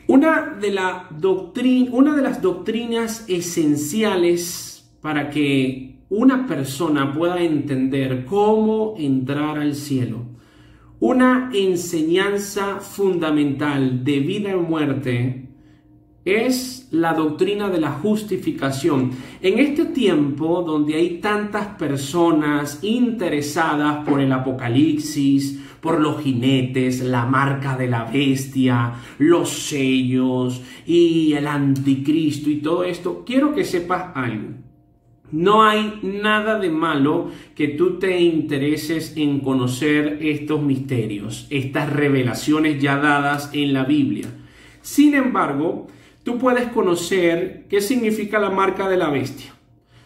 Una de las doctrinas esenciales para que una persona pueda entender cómo entrar al cielo, una enseñanza fundamental de vida y muerte, es la doctrina de la justificación. En este tiempo donde hay tantas personas interesadas por el Apocalipsis, por los jinetes, la marca de la bestia, los sellos y el anticristo y todo esto, quiero que sepas algo. No hay nada de malo que tú te intereses en conocer estos misterios, estas revelaciones ya dadas en la Biblia. Sin embargo, tú puedes conocer qué significa la marca de la bestia.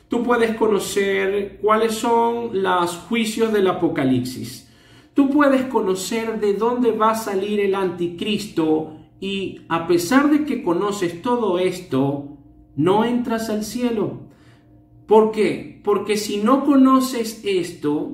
Tú puedes conocer cuáles son los juicios del Apocalipsis. Tú puedes conocer de dónde va a salir el anticristo y a pesar de que conoces todo esto, no entras al cielo. ¿Por qué? Porque si no conoces esto,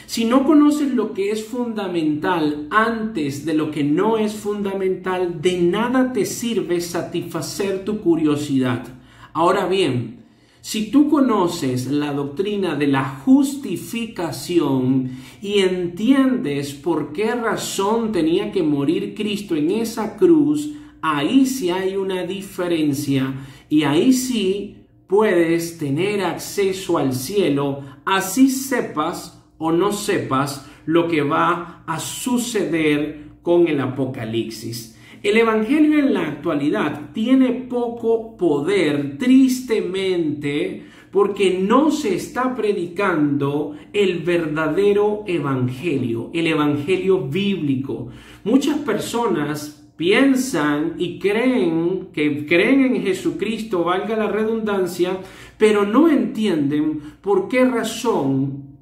si no conoces lo que es fundamental antes de lo que no es fundamental, de nada te sirve satisfacer tu curiosidad. Ahora bien, si tú conoces la doctrina de la justificación y entiendes por qué razón tenía que morir Cristo en esa cruz, ahí sí hay una diferencia y ahí sí puedes tener acceso al cielo, así sepas o no sepas lo que va a suceder con el Apocalipsis. El Evangelio en la actualidad tiene poco poder, tristemente, porque no se está predicando el verdadero Evangelio, el Evangelio bíblico. Muchas personas piensan y creen en Jesucristo, valga la redundancia, pero no entienden por qué razón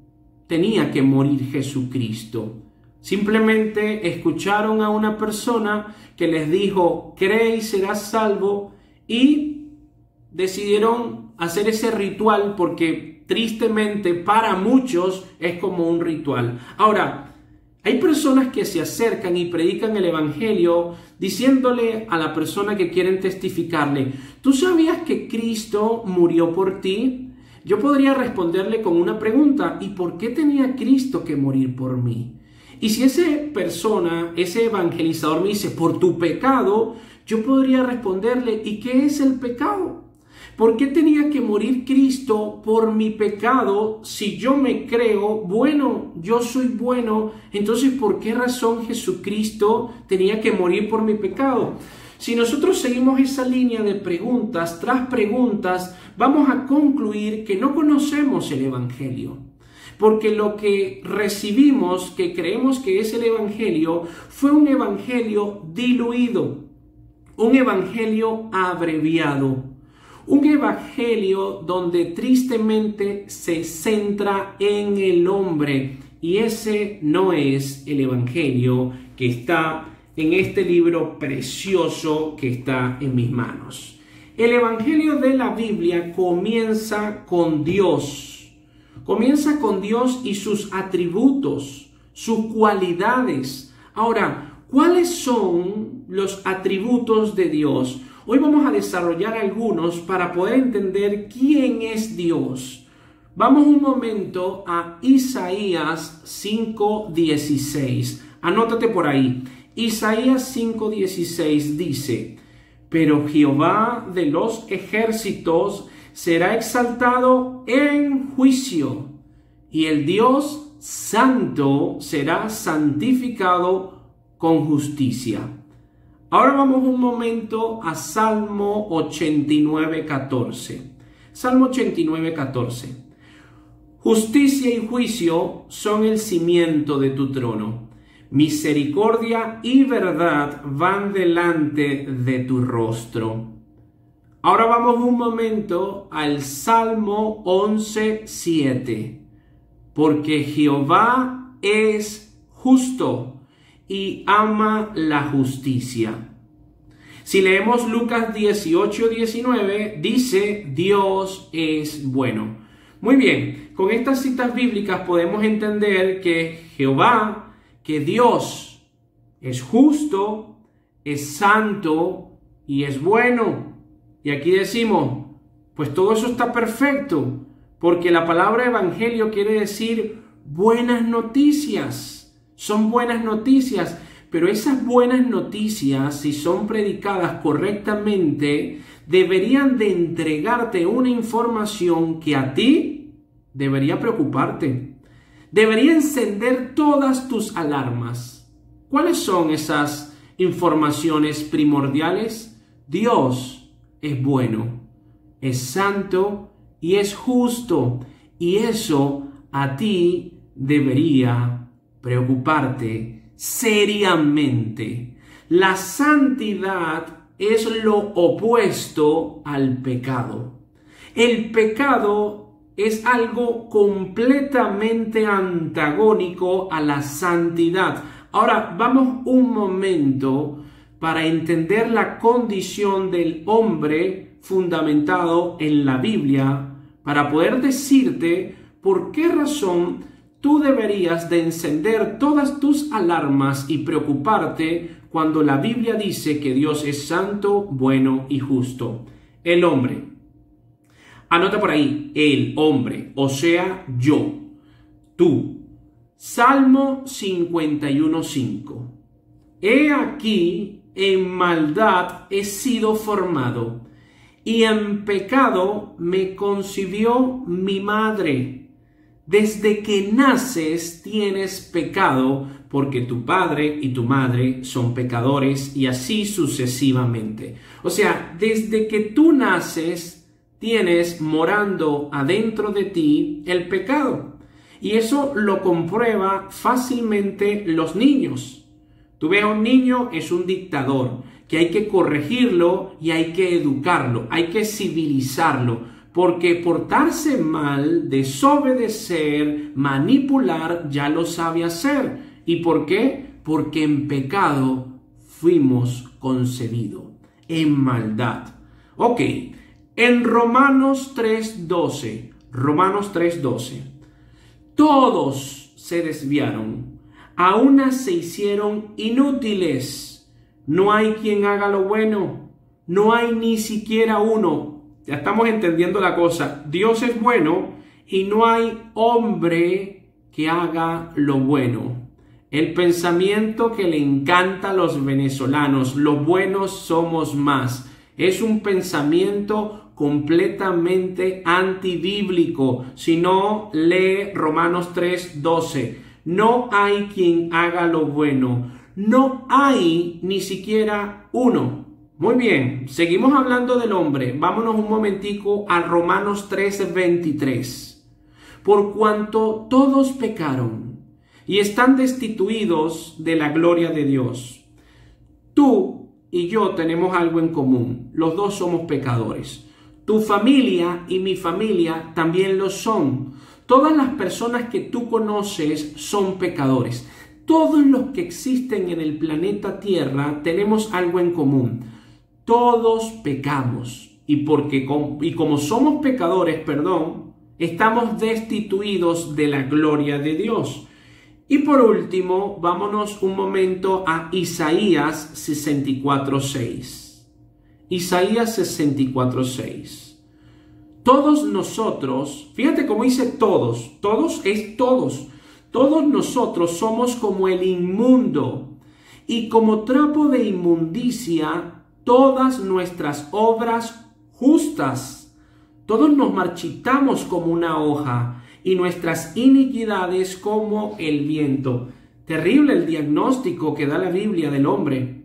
tenía que morir Jesucristo. Simplemente escucharon a una persona que les dijo, cree y serás salvo, y decidieron hacer ese ritual porque tristemente para muchos es como un ritual. Ahora, hay personas que se acercan y predican el Evangelio diciéndole a la persona que quieren testificarle, ¿tú sabías que Cristo murió por ti? Yo podría responderle con una pregunta, ¿y por qué tenía Cristo que morir por mí? Y si esa persona, ese evangelizador me dice, por tu pecado, yo podría responderle, ¿y qué es el pecado? ¿Por qué tenía que morir Cristo por mi pecado si yo me creo bueno, yo soy bueno? Entonces, ¿por qué razón Jesucristo tenía que morir por mi pecado? Si nosotros seguimos esa línea de preguntas tras preguntas, vamos a concluir que no conocemos el Evangelio. Porque lo que recibimos, que creemos que es el Evangelio, fue un Evangelio diluido, un Evangelio abreviado, un Evangelio donde tristemente se centra en el hombre. Y ese no es el Evangelio que está en este libro precioso que está en mis manos. El Evangelio de la Biblia comienza con Dios. Comienza con Dios y sus atributos, sus cualidades. Ahora, ¿cuáles son los atributos de Dios? Hoy vamos a desarrollar algunos para poder entender quién es Dios. Vamos un momento a Isaías 5:16. Anótate por ahí. Isaías 5:16 dice, pero Jehová de los ejércitos será exaltado en juicio, y el Dios santo será santificado con justicia. Ahora vamos un momento a Salmo 89:14. Salmo 89:14. Justicia y juicio son el cimiento de tu trono. Misericordia y verdad van delante de tu rostro. Ahora vamos un momento al Salmo 11:7. Porque Jehová es justo y ama la justicia. Si leemos Lucas 18:19, dice, Dios es bueno. Muy bien, con estas citas bíblicas podemos entender que Jehová, que Dios es justo, es santo y es bueno. Y aquí decimos, pues todo eso está perfecto, porque la palabra evangelio quiere decir buenas noticias. Son buenas noticias, pero esas buenas noticias, si son predicadas correctamente, deberían de entregarte una información que a ti debería preocuparte. Debería encender todas tus alarmas. ¿Cuáles son esas informaciones primordiales? Dios es bueno, es santo y es justo, y eso a ti debería preocuparte seriamente. La santidad es lo opuesto al pecado. El pecado es algo completamente antagónico a la santidad. Ahora vamos un momento para entender la condición del hombre fundamentado en la Biblia, para poder decirte por qué razón tú deberías de encender todas tus alarmas y preocuparte cuando la Biblia dice que Dios es santo, bueno y justo. El hombre. Anota por ahí, el hombre, o sea, yo, tú. Salmo 51:5. He aquí, en maldad he sido formado, y en pecado me concibió mi madre. Desde que naces tienes pecado, porque tu padre y tu madre son pecadores, y así sucesivamente. O sea, desde que tú naces, tienes morando adentro de ti el pecado. Y eso lo comprueba fácilmente los niños. Tú ves a un niño, es un dictador, que hay que corregirlo y hay que educarlo, hay que civilizarlo, porque portarse mal, desobedecer, manipular, ya lo sabe hacer. ¿Y por qué? Porque en pecado fuimos concebidos, en maldad. Ok, en Romanos 3:12, todos se desviaron, a una se hicieron inútiles. No hay quien haga lo bueno, no hay ni siquiera uno. Ya estamos entendiendo la cosa. Dios es bueno y no hay hombre que haga lo bueno. El pensamiento que le encanta a los venezolanos, los buenos somos más, es un pensamiento completamente antibíblico. Si no, lee Romanos 3:12. No hay quien haga lo bueno. No hay ni siquiera uno. Muy bien, seguimos hablando del hombre. Vámonos un momentico a Romanos 13:23. Por cuanto todos pecaron y están destituidos de la gloria de Dios. Tú y yo tenemos algo en común. Los dos somos pecadores. Tu familia y mi familia también lo son. Todas las personas que tú conoces son pecadores. Todos los que existen en el planeta Tierra tenemos algo en común. Todos pecamos. Y como somos pecadores, estamos destituidos de la gloria de Dios. Y por último, vámonos un momento a Isaías 64:6. Isaías 64:6. Todos nosotros, fíjate cómo dice todos, todos es todos. Todos nosotros somos como el inmundo, y como trapo de inmundicia, todas nuestras obras justas. Todos nos marchitamos como una hoja, y nuestras iniquidades como el viento. Terrible el diagnóstico que da la Biblia del hombre.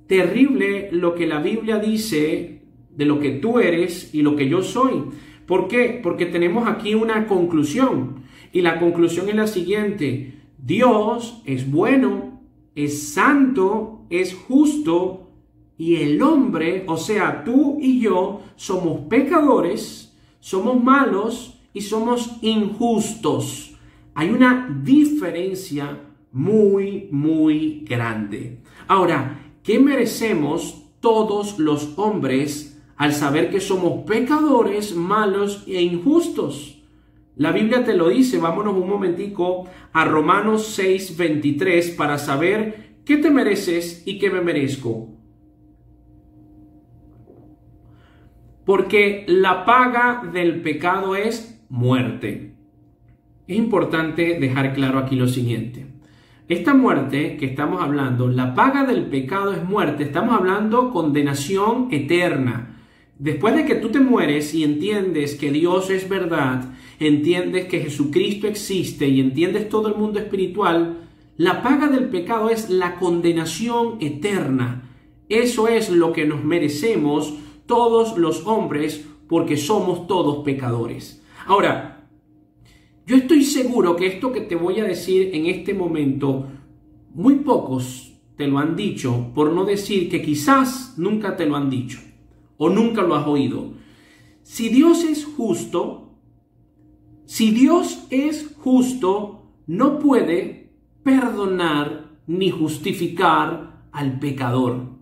Terrible lo que la Biblia dice de lo que tú eres y lo que yo soy. ¿Por qué? Porque tenemos aquí una conclusión. Y la conclusión es la siguiente. Dios es bueno, es santo, es justo, y el hombre, o sea, tú y yo, somos pecadores, somos malos y somos injustos. Hay una diferencia muy, muy grande. Ahora, ¿qué merecemos todos los hombres al saber que somos pecadores, malos e injustos? La Biblia te lo dice. Vámonos un momentico a Romanos 6:23 para saber ¿Qué te mereces y qué me merezco? Porque la paga del pecado es muerte. Es importante dejar claro aquí lo siguiente. Esta muerte que estamos hablando, la paga del pecado es muerte. Estamos hablando condenación eterna. Después de que tú te mueres y entiendes que Dios es verdad, entiendes que Jesucristo existe y entiendes todo el mundo espiritual, la paga del pecado es la condenación eterna. Eso es lo que nos merecemos todos los hombres, porque somos todos pecadores. Ahora, yo estoy seguro que esto que te voy a decir en este momento, muy pocos te lo han dicho, por no decir que quizás nunca te lo han dicho o nunca lo has oído. Si Dios es justo, no puede perdonar ni justificar al pecador.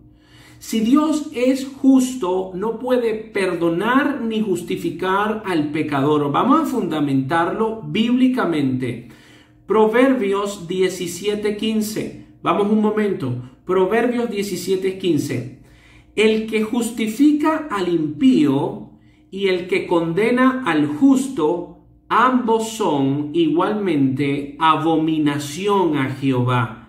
Si Dios es justo, no puede perdonar ni justificar al pecador. Vamos a fundamentarlo bíblicamente. Proverbios 17:15. Vamos un momento. Proverbios 17:15. El que justifica al impío y el que condena al justo, ambos son igualmente abominación a Jehová.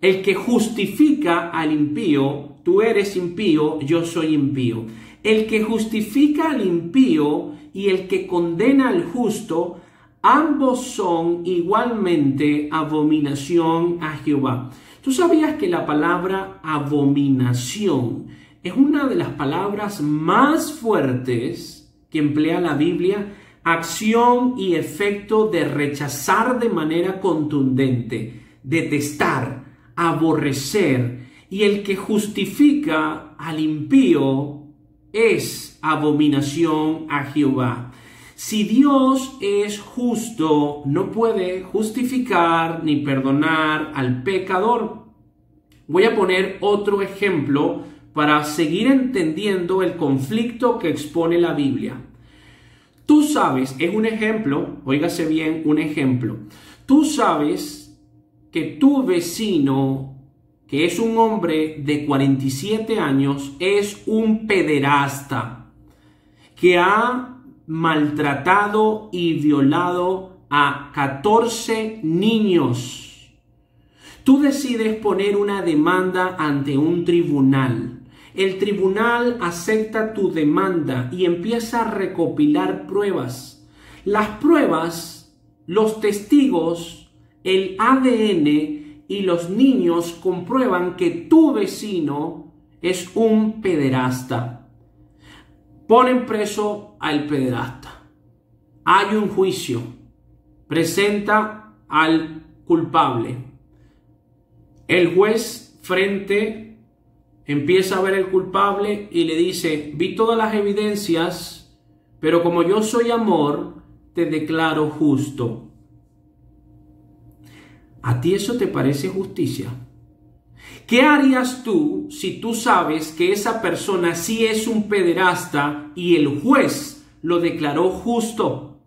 El que justifica al impío, tú eres impío, yo soy impío. El que justifica al impío y el que condena al justo, ambos son igualmente abominación a Jehová. ¿Tú sabías que la palabra abominación es una de las palabras más fuertes que emplea la Biblia? Acción y efecto de rechazar de manera contundente, detestar, aborrecer. Y el que justifica al impío es abominación a Jehová. Si Dios es justo, no puede justificar ni perdonar al pecador. Voy a poner otro ejemplo para seguir entendiendo el conflicto que expone la Biblia. Tú sabes, es un ejemplo, óigase bien, un ejemplo. Tú sabes que tu vecino, que es un hombre de 47 años, es un pederasta que ha maltratado y violado a 14 niños. Tú decides poner una demanda ante un tribunal. El tribunal acepta tu demanda y empieza a recopilar pruebas. Las pruebas, los testigos, el ADN y los niños comprueban que tu vecino es un pederasta. Ponen preso al pederasta. Hay un juicio. Presenta al culpable. El juez empieza a ver el culpable y le dice: vi todas las evidencias, pero como yo soy amor, te declaro justo. ¿A ti eso te parece justicia? ¿Qué harías tú si tú sabes que esa persona sí es un pederasta y el juez lo declaró justo?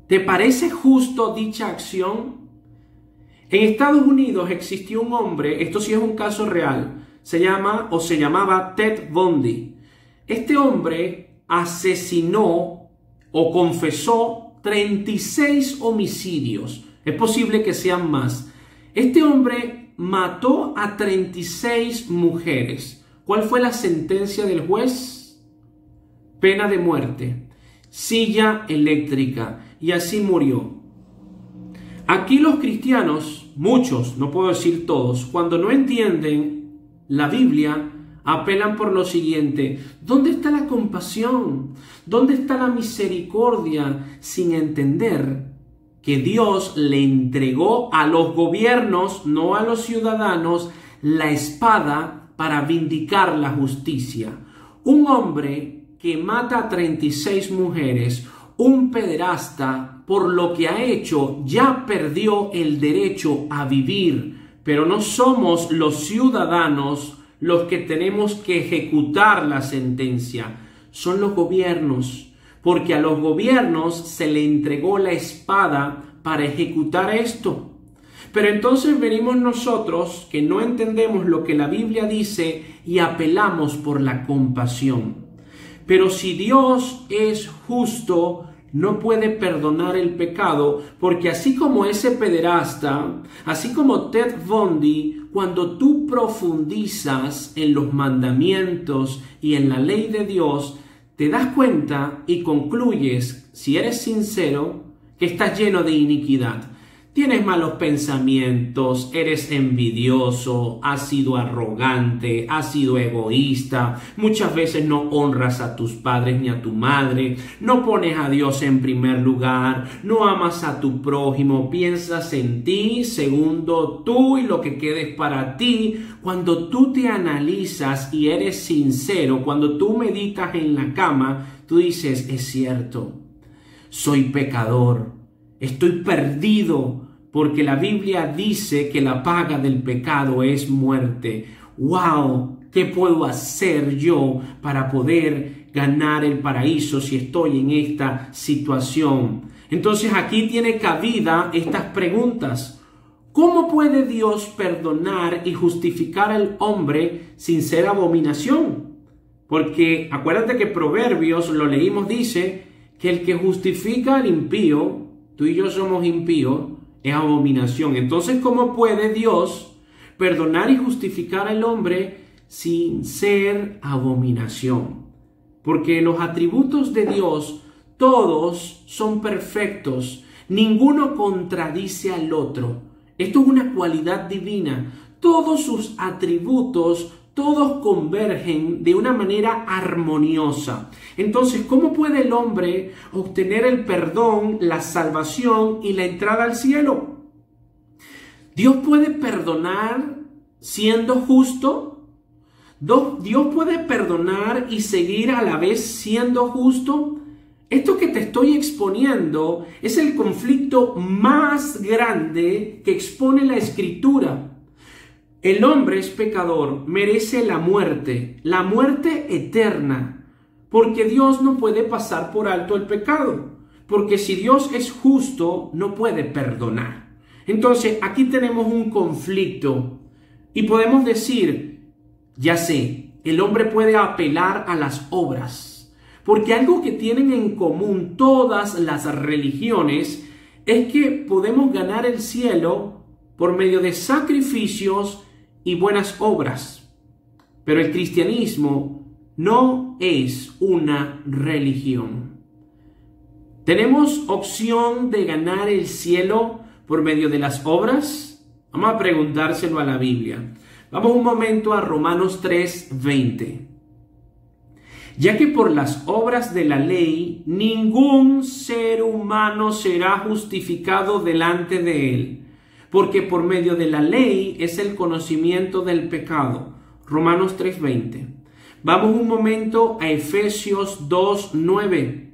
¿Te parece justo dicha acción? En Estados Unidos existió un hombre, esto sí es un caso real, se llamaba Ted Bundy. Este hombre asesinó o confesó 36 homicidios. Es posible que sean más. Este hombre mató a 36 mujeres. ¿Cuál fue la sentencia del juez? Pena de muerte, silla eléctrica, y así murió. Aquí los cristianos, muchos, no puedo decir todos, cuando no entienden la Biblia, apelan por lo siguiente: ¿dónde está la compasión? ¿Dónde está la misericordia? Sin entender que Dios le entregó a los gobiernos, no a los ciudadanos, la espada para vindicar la justicia. Un hombre que mata a 36 mujeres, un pederasta, por lo que ha hecho, ya perdió el derecho a vivir. Pero no somos los ciudadanos los que tenemos que ejecutar la sentencia, son los gobiernos, porque a los gobiernos se le entregó la espada para ejecutar esto. Pero entonces venimos nosotros que no entendemos lo que la Biblia dice y apelamos por la compasión. Pero si Dios es justo, no puede perdonar el pecado, porque así como ese pederasta, así como Ted Bundy, cuando tú profundizas en los mandamientos y en la ley de Dios, te das cuenta y concluyes, si eres sincero, que estás lleno de iniquidad. Tienes malos pensamientos, eres envidioso, has sido arrogante, has sido egoísta, muchas veces no honras a tus padres ni a tu madre, no pones a Dios en primer lugar, no amas a tu prójimo, piensas en ti, segundo tú y lo que quedes para ti. Cuando tú te analizas y eres sincero, cuando tú meditas en la cama, tú dices, es cierto, soy pecador, estoy perdido, porque la Biblia dice que la paga del pecado es muerte. ¡Wow! ¿Qué puedo hacer yo para poder ganar el paraíso si estoy en esta situación? Entonces aquí tiene cabida estas preguntas. ¿Cómo puede Dios perdonar y justificar al hombre sin ser abominación? Porque acuérdate que Proverbios, lo leímos, dice que el que justifica al impío, tú y yo somos impíos, es abominación. Entonces, ¿cómo puede Dios perdonar y justificar al hombre sin ser abominación? Porque los atributos de Dios, todos son perfectos. Ninguno contradice al otro. Esto es una cualidad divina. Todos sus atributos, todos convergen de una manera armoniosa. Entonces, ¿cómo puede el hombre obtener el perdón, la salvación y la entrada al cielo? ¿Dios puede perdonar siendo justo? ¿Dios puede perdonar y seguir a la vez siendo justo? Esto que te estoy exponiendo es el conflicto más grande que expone la Escritura. El hombre es pecador, merece la muerte eterna, porque Dios no puede pasar por alto el pecado, porque si Dios es justo, no puede perdonar. Entonces, aquí tenemos un conflicto y podemos decir, ya sé, el hombre puede apelar a las obras, porque algo que tienen en común todas las religiones es que podemos ganar el cielo por medio de sacrificios y buenas obras. Pero el cristianismo no es una religión. ¿Tenemos opción de ganar el cielo por medio de las obras? Vamos a preguntárselo a la Biblia. Vamos un momento a Romanos 3:20. Ya que por las obras de la ley ningún ser humano será justificado delante de él, porque por medio de la ley es el conocimiento del pecado. Romanos 3:20. Vamos un momento a Efesios 2:9.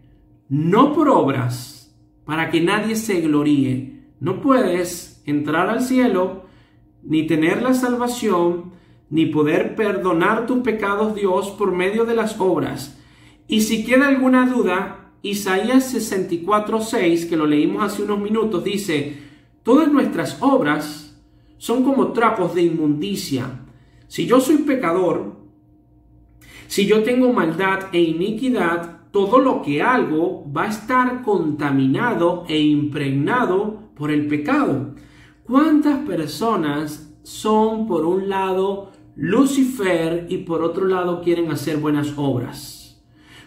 No por obras, para que nadie se gloríe. No puedes entrar al cielo, ni tener la salvación, ni poder perdonar tus pecados, Dios, por medio de las obras. Y si queda alguna duda, Isaías 64:6, que lo leímos hace unos minutos, dice: todas nuestras obras son como trapos de inmundicia. Si yo soy pecador, si yo tengo maldad e iniquidad, todo lo que hago va a estar contaminado e impregnado por el pecado. ¿Cuántas personas son, por un lado, Lucifer y por otro lado quieren hacer buenas obras?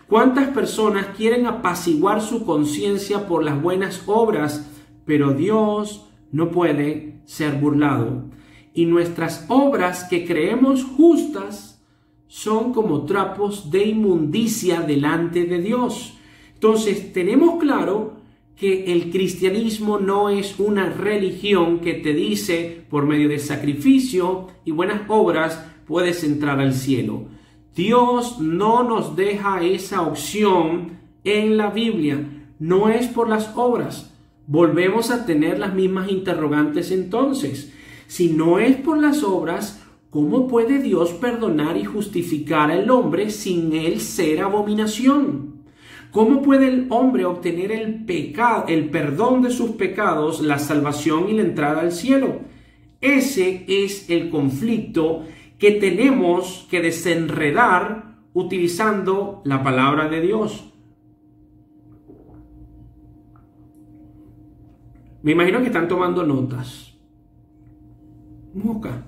¿Cuántas personas quieren apaciguar su conciencia por las buenas obras? Pero Dios no puede ser burlado. Y nuestras obras que creemos justas son como trapos de inmundicia delante de Dios. Entonces tenemos claro que el cristianismo no es una religión que te dice por medio de sacrificio y buenas obras puedes entrar al cielo. Dios no nos deja esa opción en la Biblia. No es por las obras. Volvemos a tener las mismas interrogantes entonces. Si no es por las obras, ¿cómo puede Dios perdonar y justificar al hombre sin él ser abominación? ¿Cómo puede el hombre obtener el perdón de sus pecados, la salvación y la entrada al cielo? Ese es el conflicto que tenemos que desenredar utilizando la palabra de Dios. Me imagino que están tomando notas. Moca.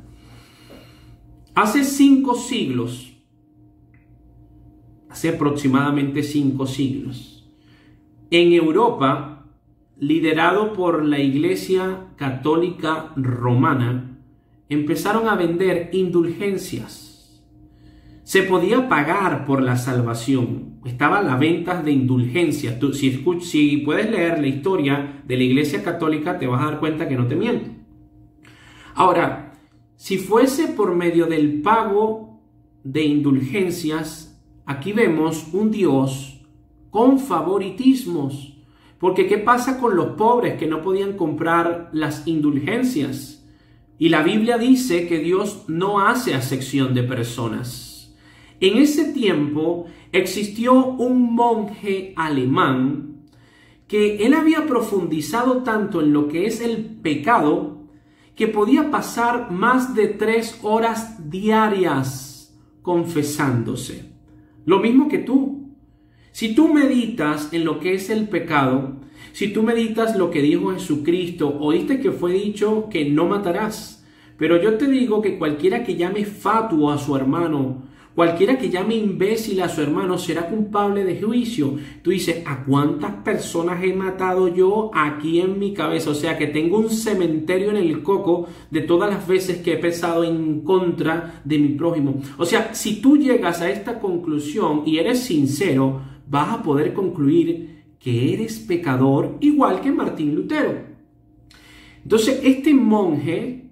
Hace 5 siglos, hace aproximadamente 5 siglos, en Europa, liderado por la Iglesia Católica Romana, empezaron a vender indulgencias. Se podía pagar por la salvación. Estaban las ventas de indulgencias. Tú, si puedes leer la historia de la Iglesia Católica, te vas a dar cuenta que no te miento. Ahora, si fuese por medio del pago de indulgencias, aquí vemos un Dios con favoritismos. Porque ¿qué pasa con los pobres que no podían comprar las indulgencias? Y la Biblia dice que Dios no hace acepción de personas. En ese tiempo existió un monje alemán que él había profundizado tanto en lo que es el pecado que podía pasar más de 3 horas diarias confesándose. Lo mismo que tú. Si tú meditas en lo que es el pecado, si tú meditas lo que dijo Jesucristo, oíste que fue dicho que no matarás. Pero yo te digo que cualquiera que llame fatuo a su hermano, cualquiera que llame imbécil a su hermano será culpable de juicio. Tú dices, ¿a cuántas personas he matado yo aquí en mi cabeza? O sea que tengo un cementerio en el coco de todas las veces que he pensado en contra de mi prójimo. O sea, si tú llegas a esta conclusión y eres sincero, vas a poder concluir que eres pecador igual que Martín Lutero. Entonces, este monje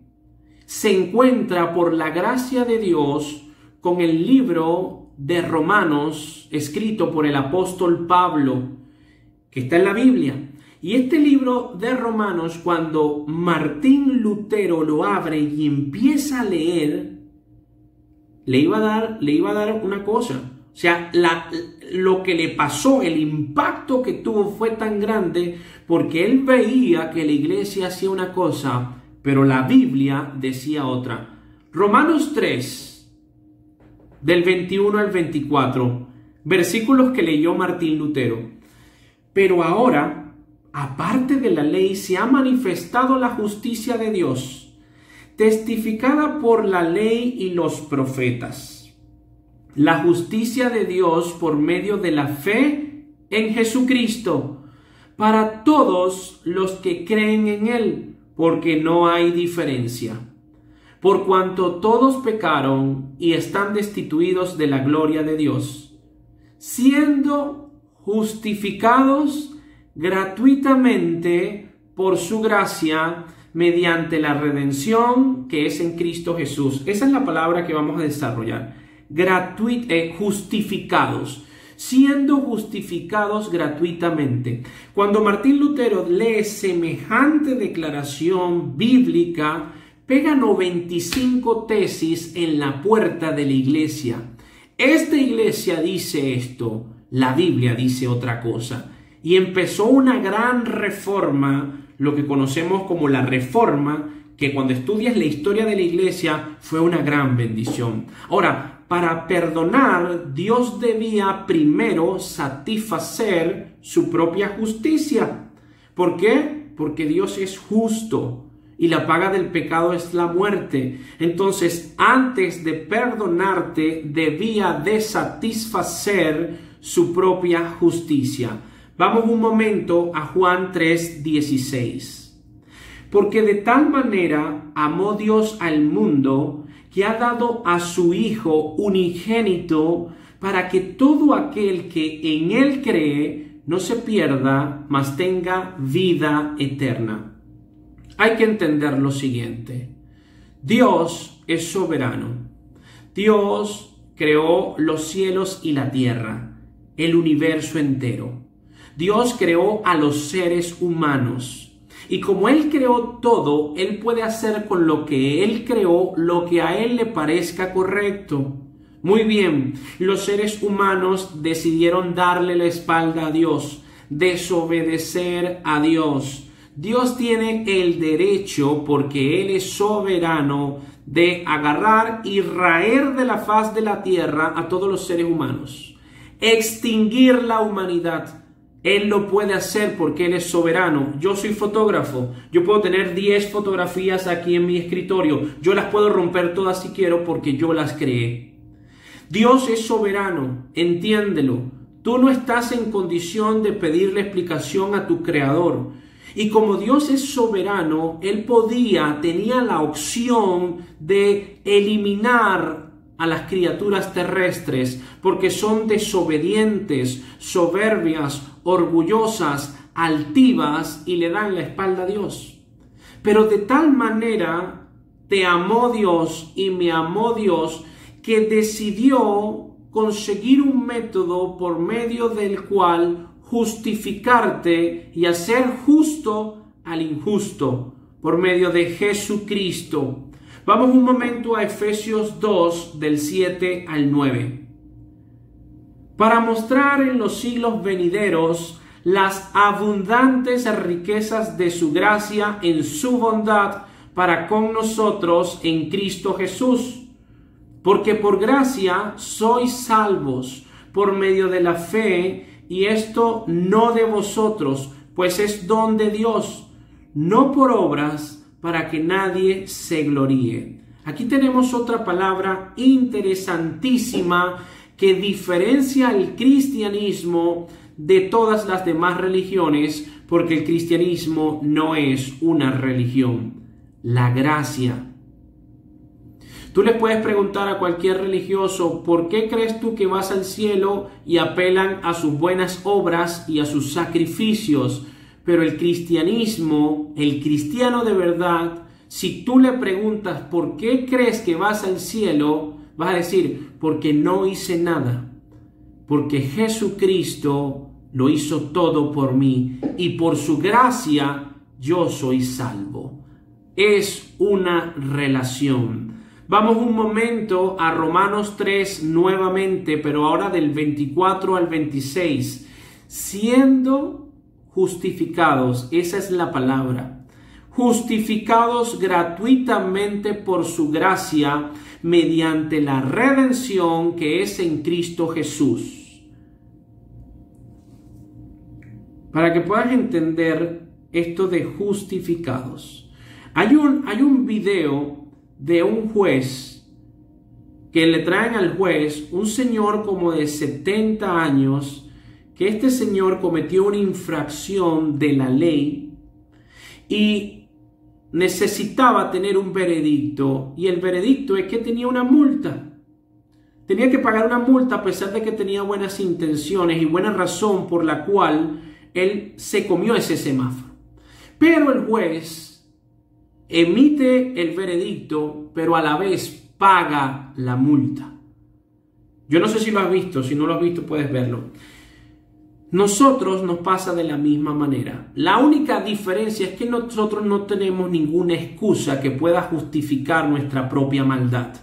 se encuentra por la gracia de Dios con el libro de Romanos escrito por el apóstol Pablo, que está en la Biblia. Y este libro de Romanos, cuando Martín Lutero lo abre y empieza a leer, le iba a dar una cosa. O sea, lo que le pasó, el impacto que tuvo fue tan grande porque él veía que la iglesia hacía una cosa, pero la Biblia decía otra. Romanos 3, del 21 al 24, versículos que leyó Martín Lutero. Pero ahora, aparte de la ley, se ha manifestado la justicia de Dios, testificada por la ley y los profetas. La justicia de Dios por medio de la fe en Jesucristo, para todos los que creen en Él, porque no hay diferencia. Por cuanto todos pecaron y están destituidos de la gloria de Dios, siendo justificados gratuitamente por su gracia mediante la redención que es en Cristo Jesús. Esa es la palabra que vamos a desarrollar. Justificados, siendo justificados gratuitamente. Cuando Martín Lutero lee semejante declaración bíblica, pega 95 tesis en la puerta de la iglesia. Esta iglesia dice esto, la Biblia dice otra cosa. Y empezó una gran reforma, lo que conocemos como la Reforma, que cuando estudias la historia de la iglesia fue una gran bendición. Ahora, para perdonar, Dios debía primero satisfacer su propia justicia. ¿Por qué? Porque Dios es justo. Y la paga del pecado es la muerte. Entonces, antes de perdonarte, debía de satisfacer su propia justicia. Vamos un momento a Juan 3:16. Porque de tal manera amó Dios al mundo, que ha dado a su Hijo unigénito, para que todo aquel que en Él cree no se pierda, mas tenga vida eterna. Hay que entender lo siguiente. Dios es soberano. Dios creó los cielos y la tierra, el universo entero. Dios creó a los seres humanos. Y como Él creó todo, Él puede hacer con lo que Él creó lo que a Él le parezca correcto. Muy bien, los seres humanos decidieron darle la espalda a Dios, desobedecer a Dios. Dios tiene el derecho, porque Él es soberano, de agarrar y raer de la faz de la tierra a todos los seres humanos, extinguir la humanidad. Él lo puede hacer porque Él es soberano. Yo soy fotógrafo, yo puedo tener 10 fotografías aquí en mi escritorio, yo las puedo romper todas si quiero porque yo las creé. Dios es soberano, entiéndelo. Tú no estás en condición de pedirle explicación a tu Creador. Y como Dios es soberano, Él tenía la opción de eliminar a las criaturas terrestres porque son desobedientes, soberbias, orgullosas, altivas y le dan la espalda a Dios. Pero de tal manera te amó Dios y me amó Dios que decidió conseguir un método por medio del cual justificarte y hacer justo al injusto por medio de Jesucristo. Vamos un momento a Efesios 2 del 7 al 9. Para mostrar en los siglos venideros las abundantes riquezas de su gracia en su bondad para con nosotros en Cristo Jesús. Porque por gracia sois salvos por medio de la fe, y esto no de vosotros, pues es don de Dios, no por obras, para que nadie se gloríe. Aquí tenemos otra palabra interesantísima que diferencia el cristianismo de todas las demás religiones, porque el cristianismo no es una religión, la gracia. Tú le puedes preguntar a cualquier religioso, ¿por qué crees tú que vas al cielo? Y apelan a sus buenas obras y a sus sacrificios. Pero el cristianismo, el cristiano de verdad, si tú le preguntas, ¿por qué crees que vas al cielo? Vas a decir, porque no hice nada. Porque Jesucristo lo hizo todo por mí y por su gracia yo soy salvo. Es una relación. Vamos un momento a Romanos 3 nuevamente, pero ahora del 24 al 26. Siendo justificados, esa es la palabra, justificados gratuitamente por su gracia, mediante la redención que es en Cristo Jesús. Para que puedas entender esto de justificados, hay un video de un juez que le traen al juez un señor como de 70 años, que este señor cometió una infracción de la ley y necesitaba tener un veredicto, y el veredicto es que tenía una multa. Tenía que pagar una multa a pesar de que tenía buenas intenciones y buena razón por la cual él se comió ese semáforo. Pero el juez emite el veredicto, pero a la vez paga la multa. Yo no sé si lo has visto, si no lo has visto puedes verlo. Nosotros nos pasa de la misma manera. La única diferencia es que nosotros no tenemos ninguna excusa que pueda justificar nuestra propia maldad.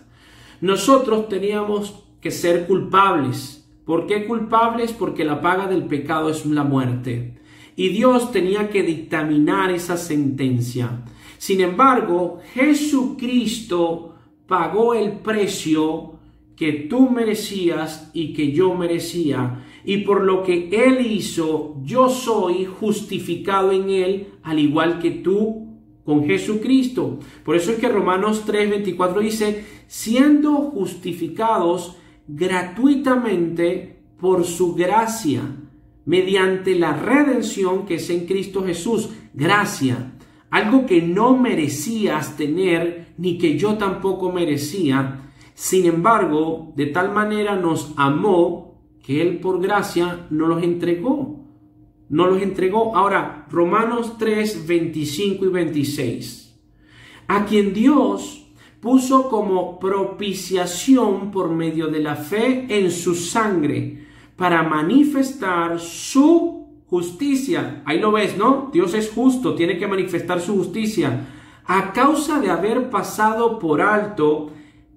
Nosotros teníamos que ser culpables. ¿Por qué culpables? Porque la paga del pecado es la muerte. Y Dios tenía que dictaminar esa sentencia. Sin embargo, Jesucristo pagó el precio que tú merecías y que yo merecía. Y por lo que Él hizo, yo soy justificado en Él, al igual que tú con Jesucristo. Por eso es que Romanos 3:24 dice, siendo justificados gratuitamente por su gracia, mediante la redención que es en Cristo Jesús. Gracia, algo que no merecías tener, ni que yo tampoco merecía. Sin embargo, de tal manera nos amó que Él por gracia nos los entregó. Ahora, Romanos 3, 25 y 26. A quien Dios puso como propiciación por medio de la fe en su sangre, para manifestar su justicia. Ahí lo ves, ¿no? Dios es justo, tiene que manifestar su justicia. A causa de haber pasado por alto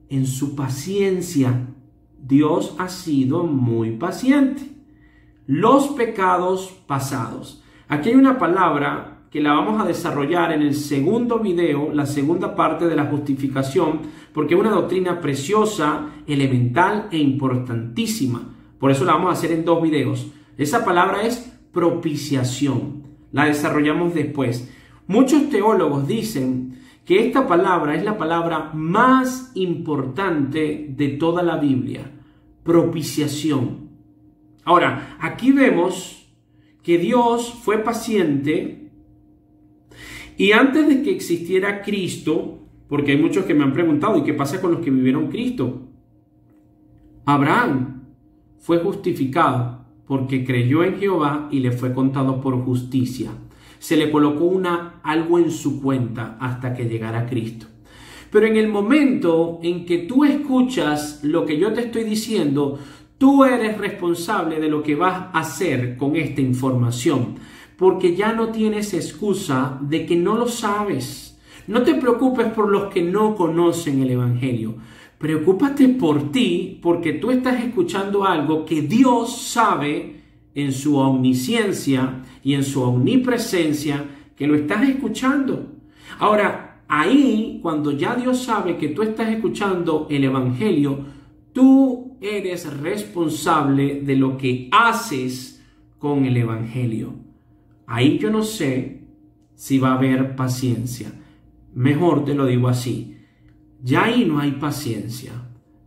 en su paciencia Dios ha sido muy paciente. Los pecados pasados. Aquí hay una palabra que la vamos a desarrollar en el segundo video, la segunda parte de la justificación, porque es una doctrina preciosa, elemental e importantísima. Por eso la vamos a hacer en 2 videos. Esa palabra es propiciación. La desarrollamos después. Muchos teólogos dicen que esta palabra es la palabra más importante de toda la Biblia. Propiciación. Ahora, aquí vemos que Dios fue paciente y antes de que existiera Cristo, porque hay muchos que me han preguntado, ¿y qué pasa con los que vivieron Cristo? Abraham fue justificado porque creyó en Jehová y le fue contado por justicia. Se le colocó algo en su cuenta hasta que llegara Cristo. Pero en el momento en que tú escuchas lo que yo te estoy diciendo, tú eres responsable de lo que vas a hacer con esta información, porque ya no tienes excusa de que no lo sabes. No te preocupes por los que no conocen el Evangelio. Preocúpate por ti, porque tú estás escuchando algo que Dios sabe en su omnisciencia y en su omnipresencia, que lo estás escuchando. Ahora, ahí, cuando ya Dios sabe que tú estás escuchando el Evangelio, tú eres responsable de lo que haces con el Evangelio. Ahí yo no sé si va a haber paciencia. Mejor te lo digo así. Ya ahí no hay paciencia.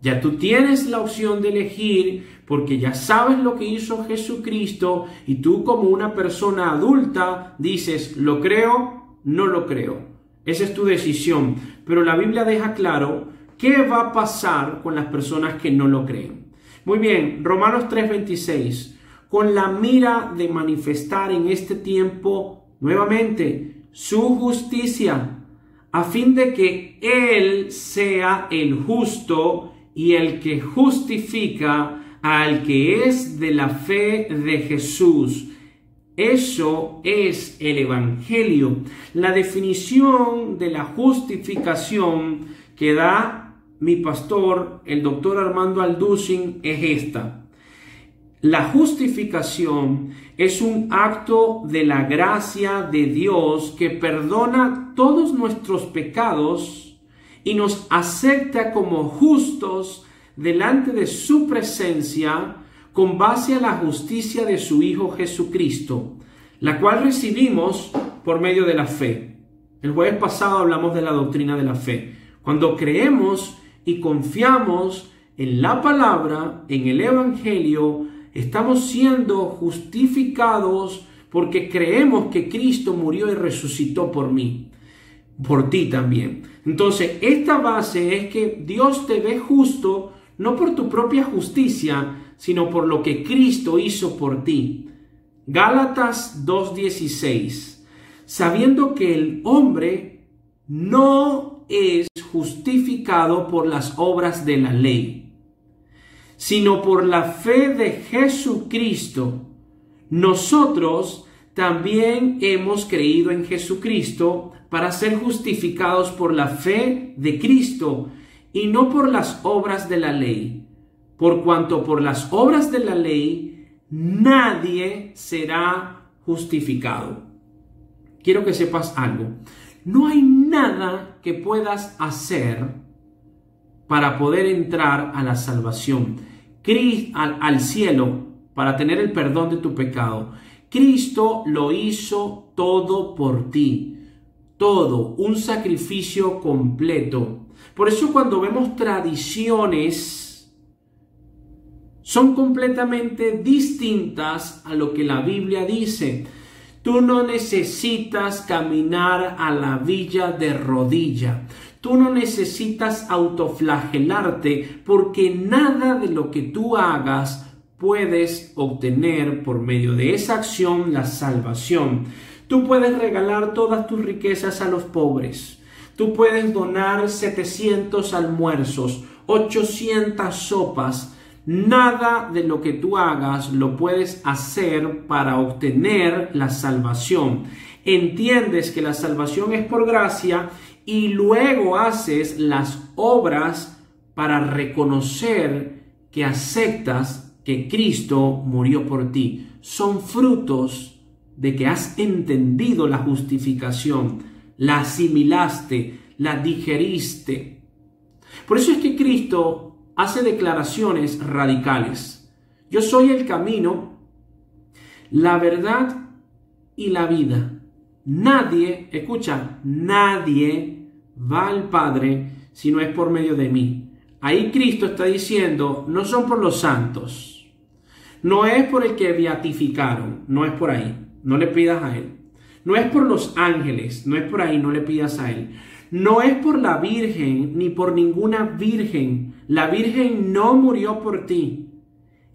Ya tú tienes la opción de elegir porque ya sabes lo que hizo Jesucristo y tú como una persona adulta dices, ¿lo creo? No lo creo. Esa es tu decisión. Pero la Biblia deja claro qué va a pasar con las personas que no lo creen. Muy bien, Romanos 3:26. Con la mira de manifestar en este tiempo nuevamente su justicia, a fin de que Él sea el justo y el que justifica al que es de la fe de Jesús. Eso es el Evangelio. La definición de la justificación que da mi pastor, el doctor Armando Alducin, es esta. La justificación es un acto de la gracia de Dios que perdona todos nuestros pecados y nos acepta como justos delante de su presencia con base a la justicia de su Hijo Jesucristo, la cual recibimos por medio de la fe. El jueves pasado hablamos de la doctrina de la fe. Cuando creemos y confiamos en la palabra, en el Evangelio, estamos siendo justificados porque creemos que Cristo murió y resucitó por mí, por ti también. Entonces, esta base es que Dios te ve justo, no por tu propia justicia, sino por lo que Cristo hizo por ti. Gálatas 2:16. Sabiendo que el hombre no es justificado por las obras de la ley, sino por la fe de Jesucristo. Nosotros también hemos creído en Jesucristo para ser justificados por la fe de Cristo y no por las obras de la ley, por cuanto por las obras de la ley nadie será justificado. Quiero que sepas algo. No hay nada que puedas hacer para poder entrar a la salvación, al cielo, para tener el perdón de tu pecado. Cristo lo hizo todo por ti. Todo, un sacrificio completo. Por eso cuando vemos tradiciones, son completamente distintas a lo que la Biblia dice. Tú no necesitas caminar a la villa de rodilla. Tú no necesitas autoflagelarte porque nada de lo que tú hagas puedes obtener por medio de esa acción la salvación. Tú puedes regalar todas tus riquezas a los pobres. Tú puedes donar 700 almuerzos, 800 sopas. Nada de lo que tú hagas lo puedes hacer para obtener la salvación. Entiendes que la salvación es por gracia y luego haces las obras para reconocer que aceptas que Cristo murió por ti. Son frutos de que has entendido la justificación, la asimilaste, la digeriste. Por eso es que Cristo hace declaraciones radicales. Yo soy el camino, la verdad y la vida. Nadie, escucha, nadie va al Padre si no es por medio de mí. Ahí Cristo está diciendo, no son por los santos, no es por el que beatificaron, no es por ahí, no le pidas a Él. No es por los ángeles, no es por ahí, no le pidas a Él. No es por la Virgen, ni por ninguna virgen. La Virgen no murió por ti.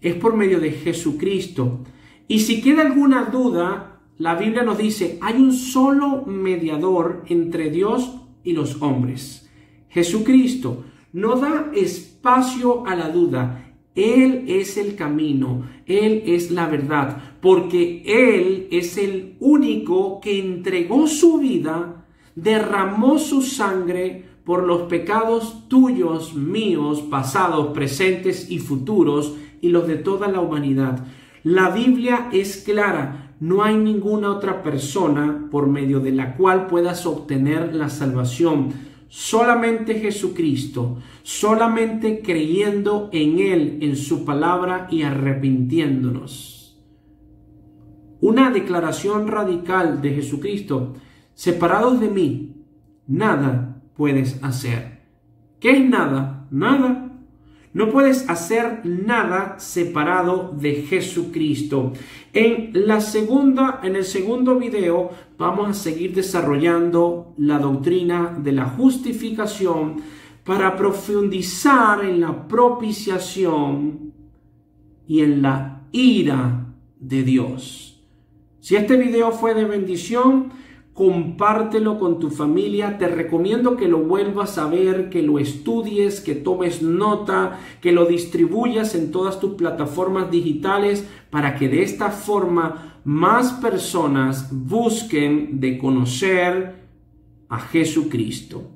Es por medio de Jesucristo. Y si queda alguna duda, la Biblia nos dice, hay un solo mediador entre Dios y los hombres. Jesucristo. No da espacio a la duda. Él es el camino, Él es la verdad, porque Él es el único que entregó su vida, derramó su sangre por los pecados tuyos, míos, pasados, presentes y futuros, y los de toda la humanidad. La Biblia es clara, no hay ninguna otra persona por medio de la cual puedas obtener la salvación. Solamente Jesucristo, solamente creyendo en Él, en su palabra y arrepintiéndonos. Una declaración radical de Jesucristo: separados de mí, nada puedes hacer. ¿Qué es nada? Nada. No puedes hacer nada separado de Jesucristo. En el segundo video vamos a seguir desarrollando la doctrina de la justificación para profundizar en la propiciación y en la ira de Dios. Si este video fue de bendición, compártelo con tu familia. Te recomiendo que lo vuelvas a ver, que lo estudies, que tomes nota, que lo distribuyas en todas tus plataformas digitales para que de esta forma más personas busquen de conocer a Jesucristo.